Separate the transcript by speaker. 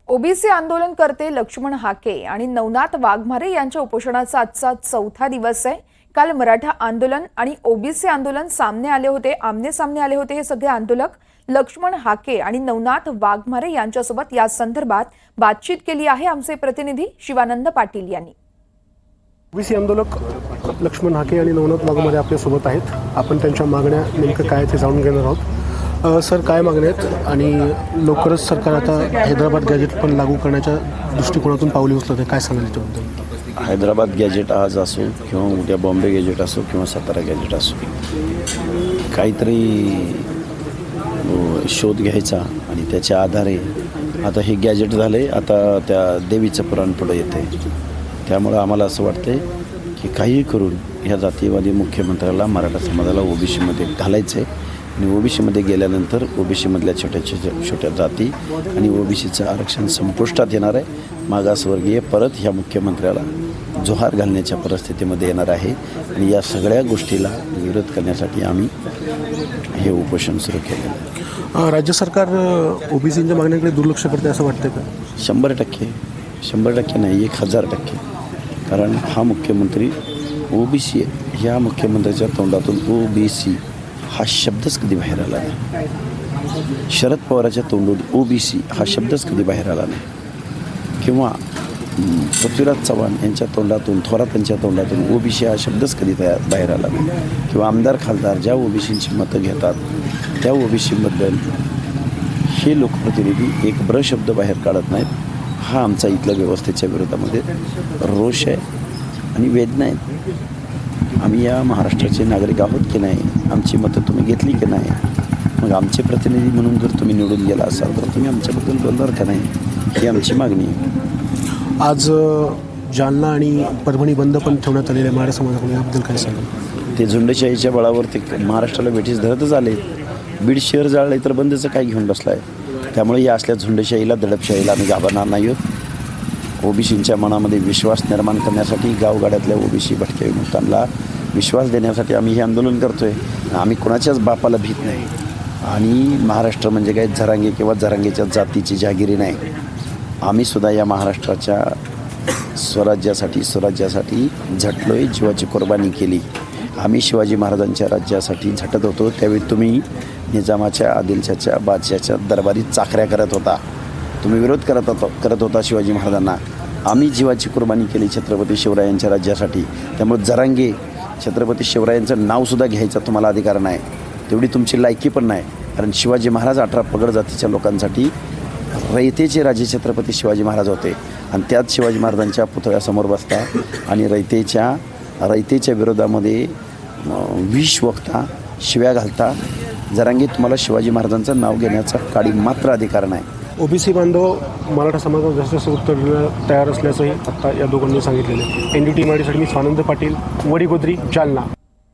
Speaker 1: OBC आंदोलनकर्ते Laxman Hake आणि नवनाथ वाघमारे यांच्या उपोषणाचा आजचा चौथा दिवस आहे। काल मराठा आंदोलन आणि ओबीसी आंदोलन आमने सामने आले होते। हे सगळे आंदोलक लक्ष्मण हाके आणि नवनाथ वाघमारे यांच्यासोबत या संदर्भात बातचीत केली आहे आमचे प्रतिनिधी शिवानंद पाटील यांनी।
Speaker 2: ओबीसी आंदोलक लक्ष्मण हाके आणि नवनाथ वाघमारे आपल्या सोबत आहेत। आपण त्यांच्या मागण्या नेमकं काय ते जाणून घेणार आहोत। सर, काय मागण्या आहेत आणि लवकरच सरकार आता हैदराबाद गॅजेट पण लागू करण्याच्या दृष्टिकोनातून पावले उचलत आहे, काय सांगाल याच्याबद्दल?
Speaker 3: हैदराबाद गॅजेट आज असो किंवा उद्या बॉम्बे गॅजेट असो किंवा सातारा गॅजेट असो, काहीतरी शोध घ्यायचा आणि त्याच्या आधारे आता हे गॅजेट झाले, आता त्या देवीचं पुराण पुढे येते। त्यामुळं आम्हाला असं वाटतंय की काहीही करून ह्या जातीयवादी मुख्यमंत्र्याला मराठा समाजाला ओबीसीमध्ये घालायचं आहे आणि ओबीसीमध्ये गेल्यानंतर ओबीसीमधल्या छोट्या जाती आणि ओबीसीचं आरक्षण संपुष्टात येणार आहे। मागासवर्गीय परत ह्या मुख्यमंत्र्याला जोहार घालण्याच्या परिस्थितीमध्ये येणार आहे आणि या सगळ्या गोष्टीला विरोध करण्यासाठी आम्ही हे उपोषण सुरू केलेलं आहे।
Speaker 2: राज्य सरकार ओबीसींच्या मागण्यांकडे दुर्लक्ष करते असं वाटतं का?
Speaker 3: 100% नाही, 1000%। कारण हा मुख्यमंत्री ओबीसी आहे। ह्या मुख्यमंत्र्याच्या तोंडातून ओबीसी हा शब्दच कधी बाहेर आला नाही। शरद पवाराच्या तोंडून ओबीसी हा शब्दच कधी बाहेर आला नाही, किंवा पृथ्वीराज चव्हाण यांच्या तोंडातून, थोरातांच्या तोंडातून ओबीसी हा शब्दच कधी बाहेर आला नाही, किंवा आमदार खासदार ज्या ओबीसींची मतं घेतात त्या ओबीसीबद्दल हे लोकप्रतिनिधी एक ब्र शब्द बाहेर काढत नाहीत। हा आमचा इथल्या व्यवस्थेच्या विरोधामध्ये रोष आहे आणि वेदना आहेत। आम्ही या महाराष्ट्राचे नागरिक आहोत की नाही, आमची मतं तुम्ही घेतली की नाही, मग आमचे प्रतिनिधी म्हणून जर तुम्ही निवडून गेला असाल तर तुम्ही आमच्याबद्दल बोलणार का नाही, ही आमची मागणी आहे।
Speaker 2: आज जालना आणि परभणी बंद पण ठेवण्यात आलेले मराठा समाजाकडून, याबद्दल काय सांगाल?
Speaker 3: ते झुंडशाहीच्या बळावर ते महाराष्ट्राला वेठीस धरतच आले। बीड शहर जाळले तर बंदचं काय घेऊन बसला आहे? त्यामुळे या असल्या झुंडशाहीला, दडपशाहीला आम्ही घाबरणार नाही आहोत। ओबीसींच्या मनामध्ये विश्वास निर्माण करण्यासाठी, गावगाड्यातल्या ओबीसी भटक्या विमुक्तांना विश्वास देण्यासाठी आम्ही हे आंदोलन करतो आहे। आम्ही कोणाच्याच बापाला भीत नाही आणि महाराष्ट्र म्हणजे काय झरांगे किंवा झरांगेच्या जातीची जहागिरी नाही। आम्ही सुद्धा या महाराष्ट्राच्या स्वराज्यासाठी झटलो आहे, जीवाची कुर्बानी केली। आम्ही शिवाजी महाराजांच्या राज्यासाठी झटत होतो, त्यावेळी तुम्ही निजामाच्या, आदिलशाच्या, बादशाच्या दरबारी चाकऱ्या करत होता, तुम्ही विरोध करत होता शिवाजी महाराजांना। आम्ही जीवाची कुर्बानी केली छत्रपती शिवरायांच्या राज्यासाठी। त्यामुळे जरांगे छत्रपती शिवरायांचं नावसुद्धा घ्यायचा तुम्हाला अधिकार नाही, तेवढी तुमची लायकी पण नाही। कारण शिवाजी महाराज 18 पगड जातीच्या लोकांसाठी रयतेचे राजे छत्रपती शिवाजी महाराज होते आणि त्यात शिवाजी महाराजांच्या पुतळ्यासमोर बसता आणि रयतेच्या विरोधामध्ये विष वक्ता, शिव्या घालता। जरांगे, तुम्हाला शिवाजी महाराजांचं नाव घेण्याचा काडी मात्र अधिकार नाही।
Speaker 2: ओबीसी बांधव मराठा समाजाला जसं उत्तर देण्यास तयार असल्याचंही आता या दोघांनी सांगितलेलं आहे। NDTV मराठीसाठी मी स्वानंद पाटील, वडीगोद्री, जालना।